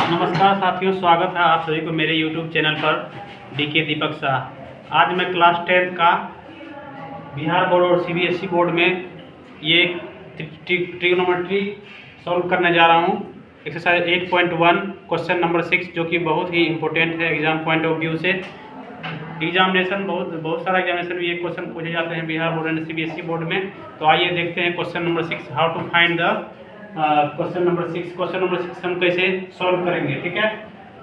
नमस्कार साथियों, स्वागत है आप सभी को मेरे YouTube चैनल पर डीके दीपक शाह। आज मैं क्लास 10 का बिहार बोर्ड और CBSE बोर्ड में ये ट्रिग्नोमेट्री सॉल्व करने जा रहा हूँ। एक्सरसाइज 8.1 क्वेश्चन नंबर 6, जो कि बहुत ही इम्पोर्टेंट है एग्जाम पॉइंट ऑफ व्यू से। एग्जामिनेशन बहुत सारा एग्जामिनेशन में ये क्वेश्चन पूछे जाते हैं Bihar board and CBSE board में। तो आइए देखते हैं question number 6, how to find the question number 6 हम कैसे सॉल्व करेंगे। ठीक है,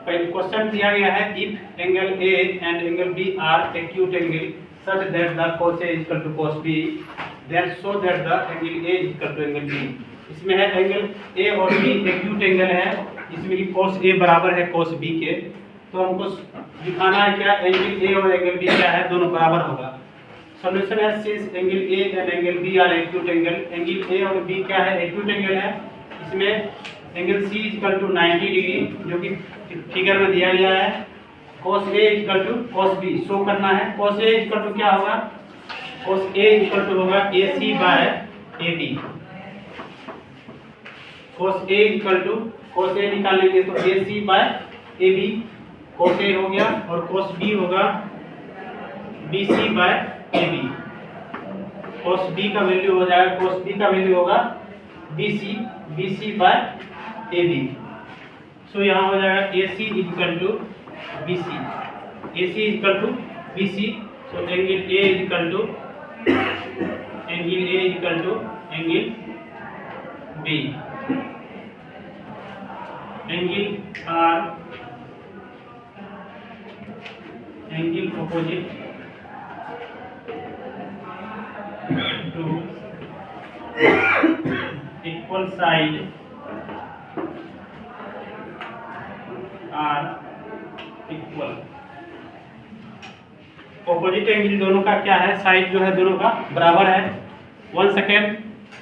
पहले क्वेश्चन दिया गया है, if angle A and angle B are acute angle such that the cos A is equal to cos B, then show that the angle A is equal to angle B। इसमें है angle A और B acute angle है, इसमें कि cos A बराबर है cos B के। तो हमको दिखाना है क्या, एंगल A और एंगल B क्या है, दोनों बराबर होगा। सॉल्यूशन है, since angle A and angle B are acute angle, angle A और B क्या है, एक्यूट एंगल है। इसमें एंगल C इक्वल टू 90 डिग्री, जो कि फिगर में दिया गया है। cos A equal to cos B show करना है। cos A इक्वल टू क्या होगा, cos A इक्वल टू होगा AC by AB। cos A equal to cos A निकालेंगे तो AC by AB, cos A हो गया, और cos B होगा BC by AB। cos B का वैल्यू हो जाएगा, cos B का वैल्यू होगा BC बाय AB। सो यहाँ हो जाएगा AC equal to BC, AC equal to BC। So angle A equal to angle B, angle R angle opposite to equal side are equal. Opposite angle दोनों का क्या है, side जो है दोनों का बराबर है। 1 second,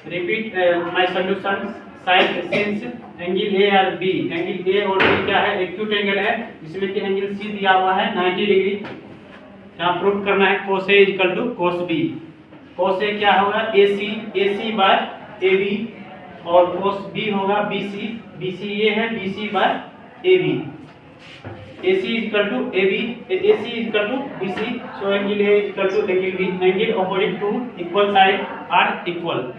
repeat my solution. Side since angle A और B, एंगल A और B क्या है, एक्यूट एंगल है, जिसमें कि एंगल C दिया हुआ है 90 डिग्री। यहाँ प्रूव करना है cos A equal to cos B। cos A क्या होगा, AC बाय AB, और cos B होगा BC ये है BC by AB। AC equal to BC। So angle A equal to angle B, angle opposite to equal side are equal.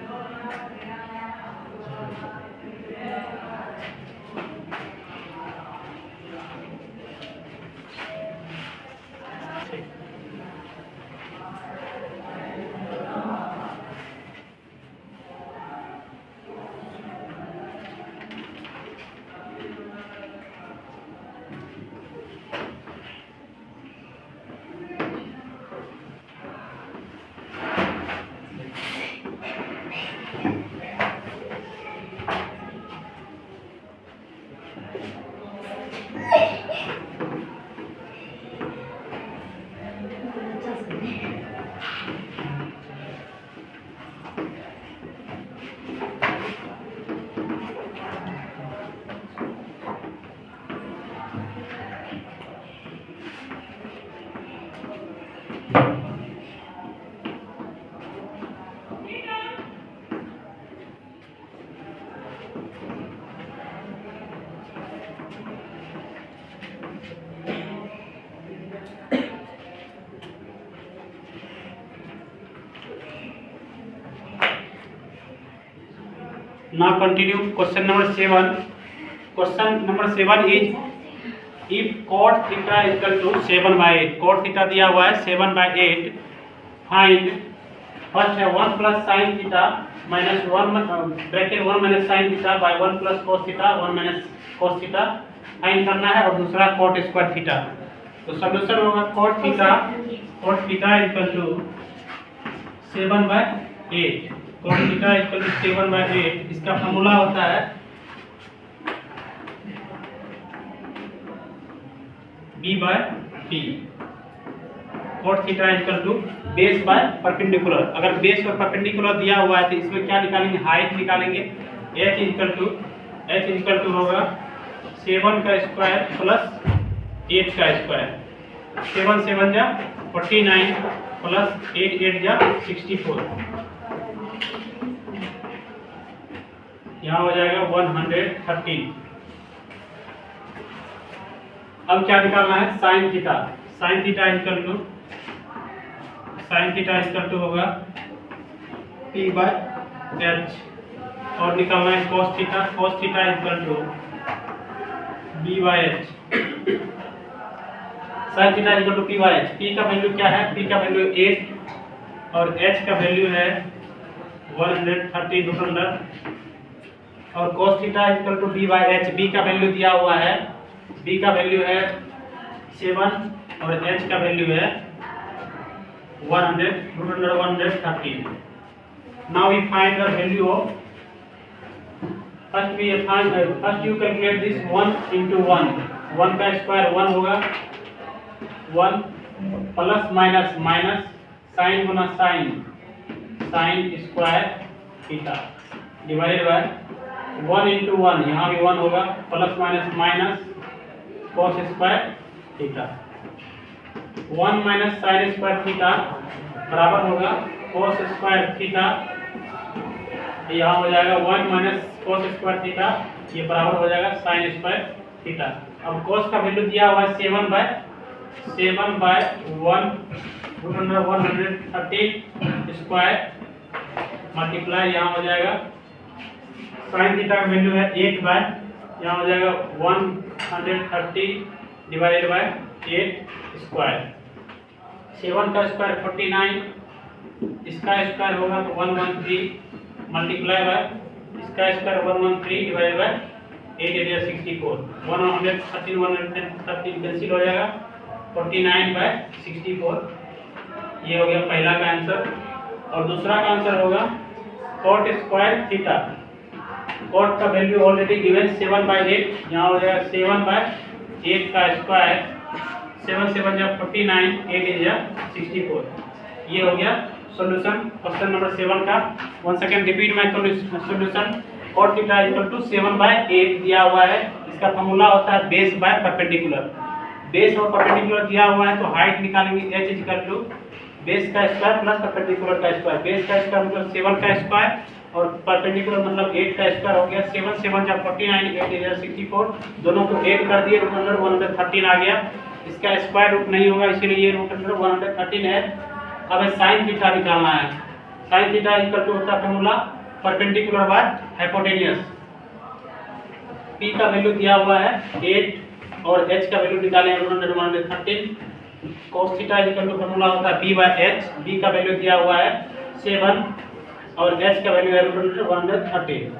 Now continue question number 7. Question number 7 is if cot theta equal to 7/8, cot theta दिया हुआ है 7/8, find first है 1 plus sin theta minus 1 bracket 1 minus sin theta by 1 plus cos theta 1 minus cos theta find करना है, और दूसरा cot square theta. तो solution होगा cot theta equal to 7/8, cos theta equal to 7/8। इसका फॉर्मूला होता है B/T। cos theta equal to base by perpendicular. अगर बेस और परपेंडिकुलर दिया हुआ है तो इसमें क्या निकालेंगे, हाइट निकालेंगे। h इक्वल टू होगा 7 का स्क्वायर प्लस 8 का स्क्वायर। 7 7 जा 49 प्लस 8 8 जा 64। यहाँ हो जाएगा 113। अब क्या निकालना है, sine theta. Sine theta equal to होगा P/H, और निकालना है cos theta equal to B/H। Sine theta equal to P/H। P का वैल्यू क्या है, P का वैल्यू 8 और H का वैल्यू है 130 न्यूटन, और cos theta equal to B/H। B का वैल्यू दिया हुआ है, B का वैल्यू है 7 और H का वैल्यू है 130। Now we find the value of, first you calculate this 1 into 1, 1 का स्क्वायर 1 होगा, 1 प्लस माइनस माइनस साइन गुना sine square theta divided by 1 into 1, यहाँ भी 1 होगा, plus minus minus cos square theta. 1 minus sine square theta बराबर होगा cos square theta, यहाँ हो जाएगा 1 माइनस कॉस स्क्वायर थीटा, ये बराबर हो जाएगा साइन स्क्वायर थीटा। अब कॉस का वैल्यू दिया हुआ है 7/130 स्क्वायर मल्टीप्लाई, यहाँ हो जाएगा साइन थीटा का वैल्यू है 8 बाय, यहाँ हो जाएगा 130 डिवाइडेड बाय 8 स्क्वायर। 7 का स्क्वायर 49, इसका स्क्वायर होगा तो 113 मल्टीप्लाई बाय इसका square 113 divided by 8 area 64, 113 cancel हो जाएगा, 49/64। ये हो गया पहला का आंसर। और दूसरा का आंसर होगा कॉट स्क्वायर थीटा। कॉट का वैल्यू ऑलरेडी गिवन 7/8, यहाँ हो जाएगा 7/8 का स्क्वायर, 7 7 जा 49, 8 एरिया 64। ये हो गया सॉल्यूशन क्वेश्चन नंबर 7 का। One second repeat my solution. cot theta equal to 7/8 दिया हुआ है, इसका फॉर्मूला होता है बेस बाय परपेंडिकुलर। बेस और परपेंडिकुलर दिया हुआ है तो हाइट निकालेंगे h इक्वल टू बेस का स्क्वायर प्लस परपेंडिकुलर का स्क्वायर। बेस का स्क्वायर मतलब 7 का स्क्वायर और परपेंडिकुलर मतलब 8 का स्क्वायर हो गया। 7 7 जा 49, 8 एरिया 64, दोनों को ऐड कर दिए, रूट अंडर 113 आ गया। इसका स्क्वायर रूट नहीं होगा इसीलिए ये रूट अंडर 113 है। अब साइन थीटा निकालना है। साइन थीटा इक्वल टू होता है formula perpendicular by hypotenuse. P का वैल्यू दिया हुआ है 8 और H का वैल्यू निकालें root under 113। cos theta equal to formula होता है B/H। B का वैल्यू दिया हुआ है 7 और H का वैल्यू है रूट अंडर 113।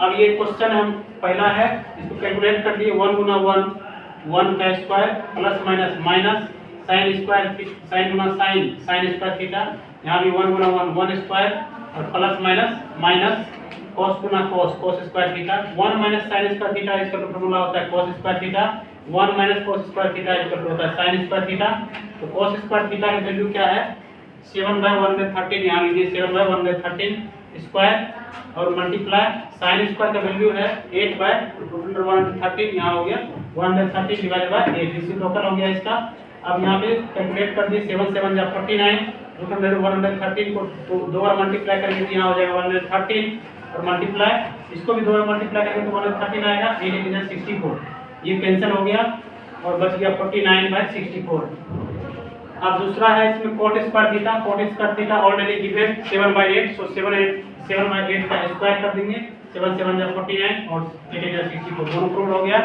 अब ये क्वेश्चन हम पहला है, इसको कैलकुलेट कर लिए 1 गुना 1 का square plus minus minus sine square sine गुना साइन स्क्वायर थीटा, यहाँ भी 1 गुना 1 स्क्वायर और प्लस माइनस माइनस cos गुना cos square theta. 1 minus sine square theta इसका फॉर्मूला होता है cos square theta. 1 minus cos square theta इसका होता है साइन स्क्वायर थीटा। तो cos स्क्वायर थीटा की वैल्यू क्या है, 7/113, यहाँ लीजिए 7/113 स्क्वायर और मल्टीप्लाई साइन स्क्वायर का वैल्यू है 8/113, यहाँ हो गया 130 डिवाइडेड बाय 8, इसी टोटल हो गया इसका। अब यहाँ पे कैलकुलेट कर दिए 7 7 जा 49, रूट अंडर 113 को 2 बार मल्टीप्लाई करेंगे तो यहाँ हो जाएगा 113 और मल्टीप्लाई इसको भी 2 बार मल्टीप्लाई करेंगे तो 113 आएगा, 8 एरिया 64, ये कैंसिल हो गया और बच गया 49/64। अब दूसरा है इसमें cot square theta already given 7/8, सो 7/8 का स्क्वायर कर देंगे, 7 7 जा 49 और 8 एरिया 64, दोनों प्रूव हो गया।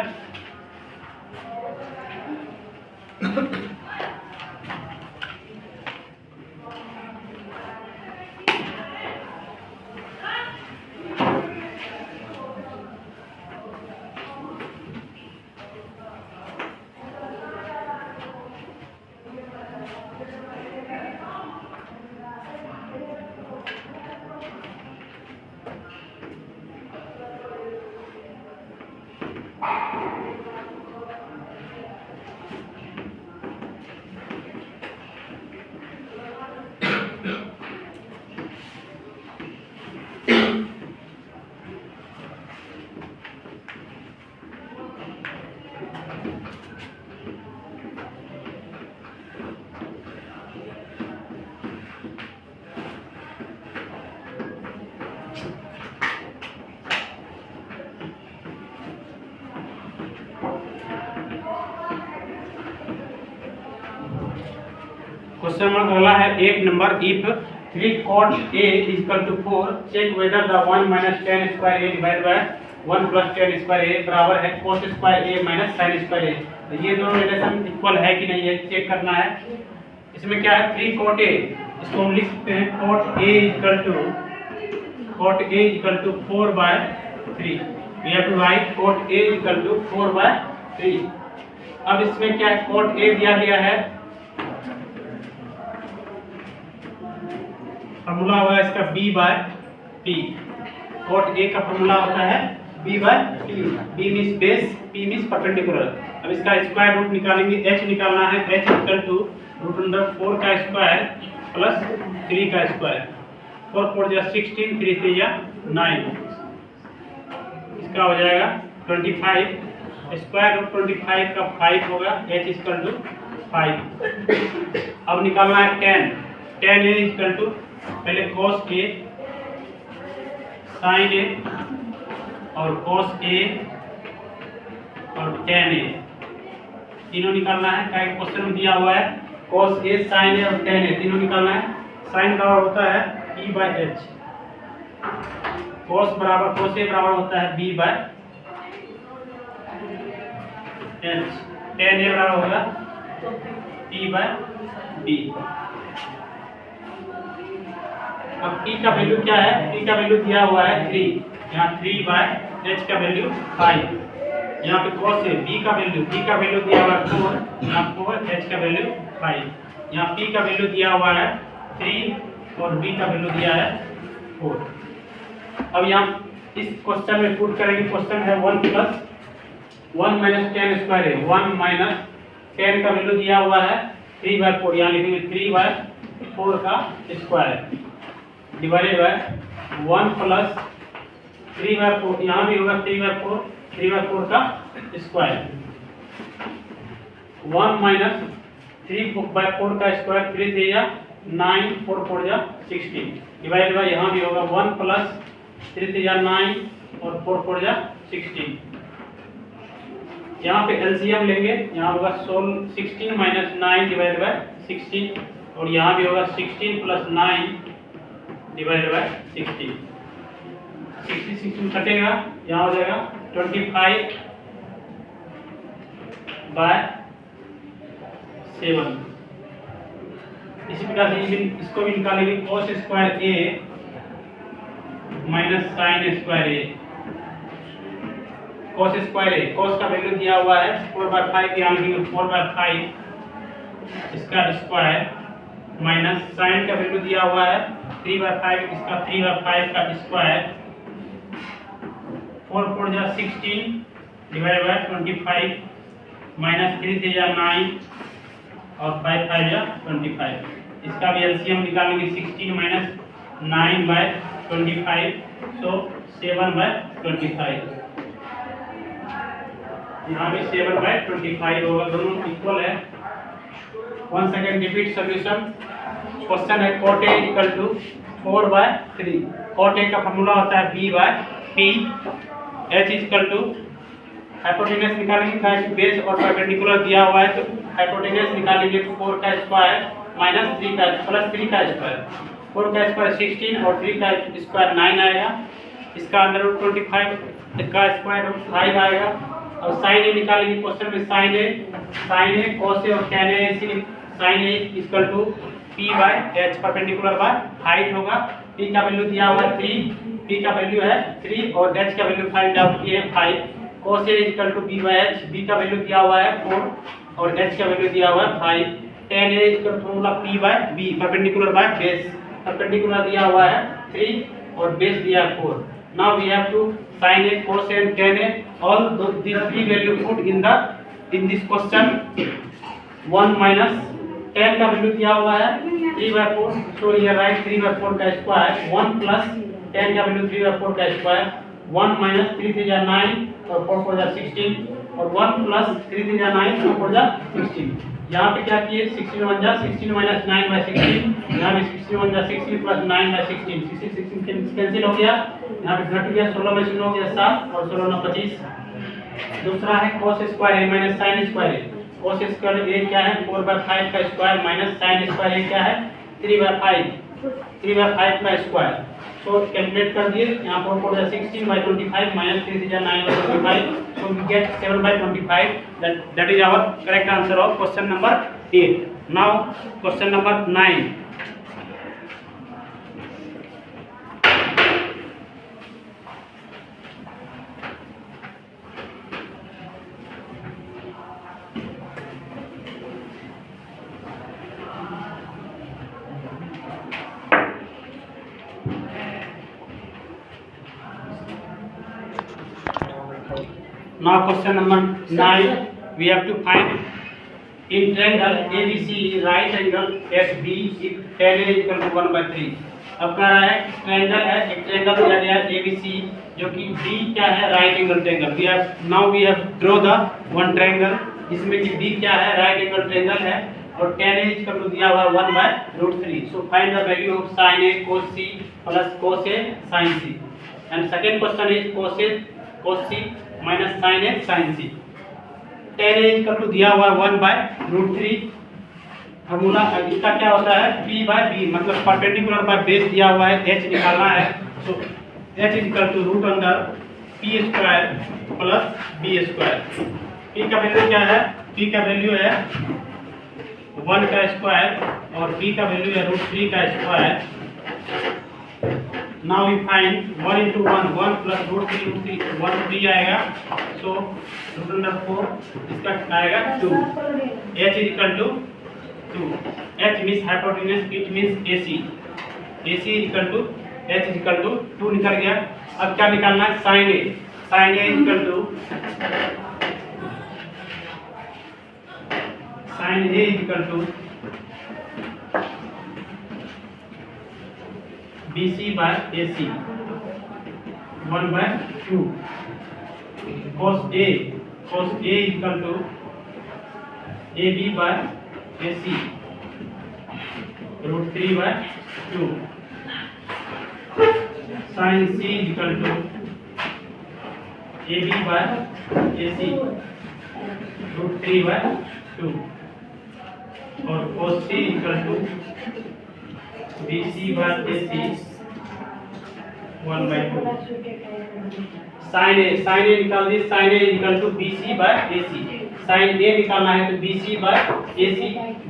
क्वेश्चन नंबर अगला है 8 number, if 3 cot A is equal to 4, check whether the 1 minus tan square A divided by 1 plus tan square A बराबर है cos square A minus sin square A। तो ये दोनों रिलेशन इक्वल है कि नहीं, ये चेक करना है। इसमें क्या है, 3 cot A, इसको हम लिख सकते हैं cot A is equal to 4 by 3। We have to write cot A is equal to 4 by 3। अब इसमें क्या है, cot A दिया गया है, फॉर्मूला हुआ है इसका b by p। cot A का फॉर्मूला होता है b by p। b means base, p means perpendicular. अब इसका स्क्वायर रूट निकालेंगे, h निकालना है, h इक्वल टू √4 का स्क्वायर प्लस 3 का स्क्वायर। 4 4 जा 16, 3 3 जा 9, इसका हो जाएगा 25। स्क्वायर रूट 25 का 5 होगा, h इक्वल टू 5। अब निकालना है tan। tan A equal to पहले cos A sin A और cos A और tan A, तीनों निकालना है। क्या क्वेश्चन में दिया हुआ है cos A sin A और tan A तीनों निकालना है। sin बराबर होता है P by H, cos A बराबर होता है B by H, tan A बराबर होगा P बाय B। अब p का वैल्यू क्या है, p का वैल्यू दिया हुआ है 3, यहाँ 3 बाय h का वैल्यू 5। यहाँ पे cos है, b का वैल्यू दिया हुआ है 4, यहाँ 4, h का वैल्यू 5। यहाँ p का वैल्यू दिया हुआ है 3 और b का वैल्यू दिया है 4। अब यहाँ इस क्वेश्चन में पुट करेंगे। क्वेश्चन है 1 प्लस 1 माइनस tan स्क्वायर है, 1 माइनस tan का वैल्यू दिया हुआ है 3 बाय 4, यहाँ लिखेंगे 3 बाय 4 का square divided by 1 plus 3 by 4, यहाँ भी होगा 3 बाय 4 का स्क्वायर। 1 माइनस 3 बाय 4 का स्क्वायर, 3 3 या 9, 4 4 या 16 डिवाइडेड बाय, यहाँ भी होगा 1 प्लस 3 3 या 9 और 4 4 या 16। यहाँ पे एलसीएम लेंगे, यहाँ होगा 16 माइनस 9 डिवाइडेड बाय 16 और यहाँ भी होगा 16 प्लस 9 डिवाइडेड बाय 16। 16 कटेगा, यहाँ हो जाएगा 25 बाय 7। इसी प्रकार से इसको भी निकालेंगे, cos square A minus sin square A। cos square A, cos का वैल्यू दिया हुआ है 4/5, यहाँ लिखेंगे 4/5 इसका स्क्वायर माइनस sin का वैल्यू दिया हुआ है 3/5, इसका 3/5 का स्क्वायर। 4 4 जा 16 डिवाइड बाय 25 माइनस 3 3 जा 9 और 5 5 जा 25। इसका भी एलसीएम निकालेंगे, 16 माइनस 9 बाय 25, सो 7 बाय 25। यहाँ भी 7 बाय 25 होगा, दोनों इक्वल है। 1 सेकेंड, रिपीट सॉल्यूशन। क्वेश्चन है cot A equal to 4 by 3। cot A का फॉर्मूला होता है b by p। h equal to hypotenuse निकालेंगे, बेस और परपेंडिकुलर दिया हुआ है तो हाइपोटेनस निकालेंगे, 4 का स्क्वायर माइनस 3 का प्लस 3 का स्क्वायर। 4 का स्क्वायर 16 और 3 का स्क्वायर 9 आएगा। इसका अंडर रूट 25 का स्क्वायर रूट 5 आएगा। और साइन ए निकालेंगे, क्वेश्चन में साइन ए cos ए और tan ए, इसीलिए sine A equal to p by h, perpendicular by height होगा। p का वैल्यू दिया हुआ है 3, p का वैल्यू है 3 और h का वैल्यू फाइंड आउट किए 5। cos a equal to b by h, b का वैल्यू दिया हुआ है 4 और h का वैल्यू दिया हुआ है 5। tan a equal formula p by b, perpendicular by base. Perpendicular दिया हुआ है 3 और बेस दिया है 4। Now we have to sin a, cos a and tan a, all these three value put in this question। 1 minus tan का value दिया हुआ है 3/4, सो हियर राइट 3/4 का स्क्वायर। 1 प्लस tan का वैल्यू 3/4 का स्क्वायर। 1 माइनस 3 3 जा 9 और 4 4 जा 16 और 1 प्लस 3 3 जा 9 4 4 जा 16। यहाँ पे क्या किए, 16 1 जा 16 माइनस 9 बाय 16। यहाँ भी 16 1 जा 16 प्लस 9 बाय 16। 16 कैंसिल हो गया, यहाँ पे घट गया, 16 में 0 हो गया 7 और 16 9 25। दूसरा है cos square a minus sin square a। Cos square A क्या है 4/5 का square minus sine square A क्या है 3/5 का स्क्वायर। सो कैलकुलेट कर दिए, यहाँ पर 4 16/25 minus 3 9/25, so we get 7/25. That is our correct answer of question number 8. Now question number 9. Now question number 9, we have to find in triangle ABC right angle FB if tan A equal to 1/3. अब कह रहा है triangle है, एक triangle दिया गया है ABC जो कि B क्या है right angle triangle. We have draw the one triangle, इसमें कि B क्या है राइट एंगल ट्रायंगल है और tan A इक्वल टू दिया हुआ 1/√3। So find the value of sin A cos C plus cos A sin C। And second question is cos C minus sine A sine C. tan A equal to दिया हुआ 1/√3। Formula इसका क्या होता है P/B, मतलब perpendicular by base दिया हुआ है, h निकालना है। So h is equal to √P² plus B²। P का वैल्यू क्या है, P का वैल्यू है 1 का स्क्वायर और B का वैल्यू है √3 का square. Now we find 1 into 1 plus √3 1 3 आएगा। सो √4 इसका आएगा 2। h is equal to 2। h means hypotenuse, it means AC। AC is equal to h is equal to 2 निकल गया। अब क्या निकालना है sin A। sin A is equal to BC/AC 1/2। cos A is equal to AB/AC √3/2। sin C is equal to AB/AC √3/2 और cos C is equal to BC/AC 1/2। sin A निकाल दी, sin A equal to BC/AC। sin A निकालना है तो BC/AC।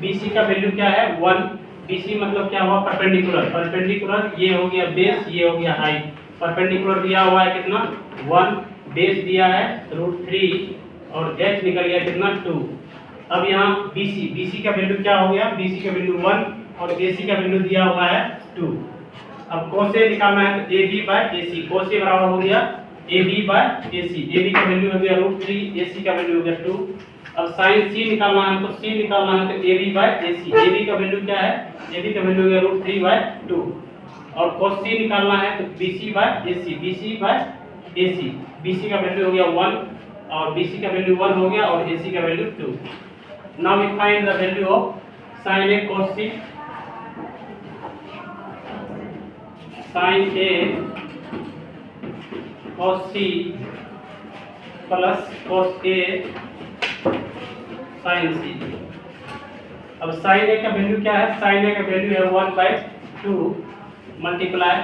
BC का value क्या है 1। BC मतलब क्या हुआ परपेंडिकुलर, ये हो गया बेस, ये हो गया हाइट। परपेंडिकुलर दिया हुआ है कितना 1, बेस दिया है √3 और h निकल गया कितना 2। अब यहाँ BC का वैल्यू क्या हो गया, BC का वैल्यू 1 और AC का वैल्यू दिया हुआ है 2। अब cos A निकालना है तो AB/AC। cos A बराबर हो गया AB/AC। AB का वैल्यू हो गया √3, AC का वैल्यू हो गया 2। अब sin C निकालना है तो C निकालना है तो AB/AC। AB का वैल्यू क्या है, AB का वैल्यू हो गया √3/2 और cos C निकालना है तो BC/AC। BC/AC, BC का वैल्यू हो गया 1 और BC का वैल्यू 1 हो गया और AC का value 2। Now we find the value of sin A cos C। sin A cos C plus cos A sin C। अब sin A का वैल्यू क्या है, sin A का वैल्यू है 1/2 मल्टीप्लाई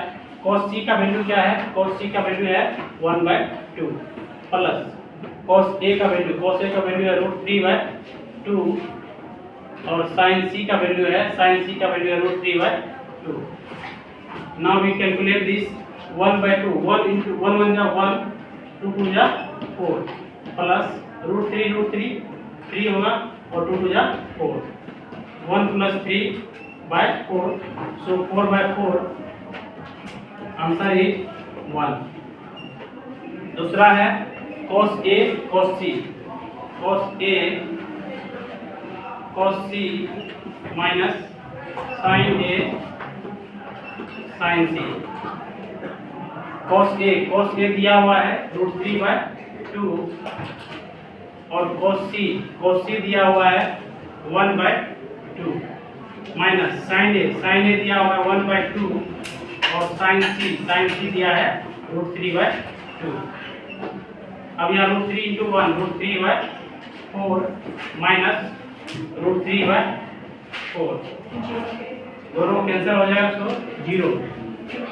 cos C का वैल्यू क्या है, cos C का वैल्यू है 1/2 प्लस cos A का वैल्यू है √3/2 और sin C का वैल्यू है √3/2। Now we calculate this 1/2, 1 into 1 1 जा 1, 2 2 जा 4 प्लस √3 3 होगा और 2 2 जा 4, 1 plus 3/4, so 4/4 आंसर इज 1। दूसरा है cos A cos C minus sin A sin C। cos A दिया हुआ है √3/2 और cos C दिया हुआ है 1/2 माइनस sin A दिया हुआ है 1/2 और sin C दिया है √3/2। अब यहाँ √3 into 1 √3/4 4 माइनस √3/4 दोनों कैंसिल हो जाएगा, सो 0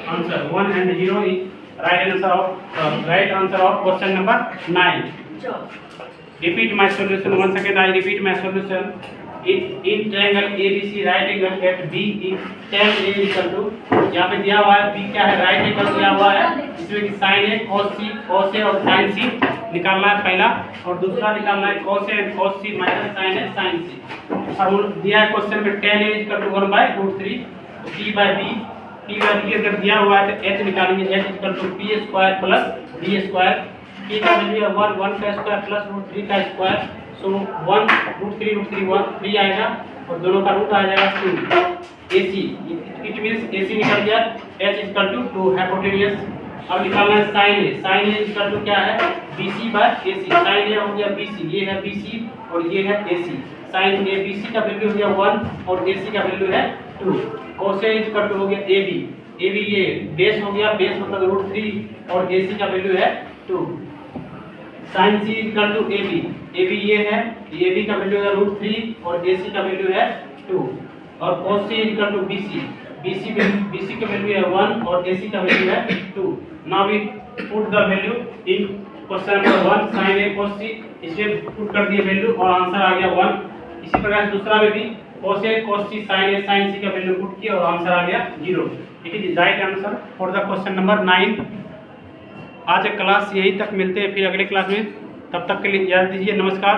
answer 1 and 0 is right answer of question number 9. Repeat my solution once again. I repeat my solution. In triangle ABC right angle at B is tan A equal to, यहाँ पे दिया हुआ है B क्या है, right angle दिया हुआ है, इसमें sin A cos A और sin C निकालना है पहला, और दूसरा निकालना है cos A and cos C minus sin A sin C। और दिया है क्वेश्चन में tan A equal to 1/√3, P by B अगर दिया हुआ है तो H निकालेंगे, H equal to P² plus D²। P का वैल्यू है 1 का स्क्वायर प्लस √3 का स्क्वायर, सो 1 √3 1 3 आएगा और दोनों का रूट आ जाएगा 2। AC इट मींस AC निकल गया, H इक्वल टू 2 हाइपोटेनियस। अब निकालना है sin A इक्वल टू क्या है, BC/AC। sin A हो गया BC, ये है BC और ये है AC। sin A BC का वैल्यू हो गया 1 और AC का वैल्यू है 2। cos A इक्वल टू हो गया AB ये बेस हो गया, बेस मतलब √3 और AC का वैल्यू है 2। sin C equal to AB ये है, AB का वैल्यू है √3 और AC का वैल्यू है 2। और cos C equal to BC का वैल्यू है 1 और AC का वैल्यू है 2। Now we put the value in question number 1 sin A cos C, इसमें पुट कर दिए वैल्यू और आंसर आ गया 1। इसी प्रकार दूसरा में भी cos A cos C sin A sin C का वैल्यू पुट किया और आंसर आ गया 0। It is right answer for the question number 9। आज क्लास यही तक, मिलते हैं फिर अगले क्लास में, तब तक के लिए इजाज़त दीजिए, नमस्कार।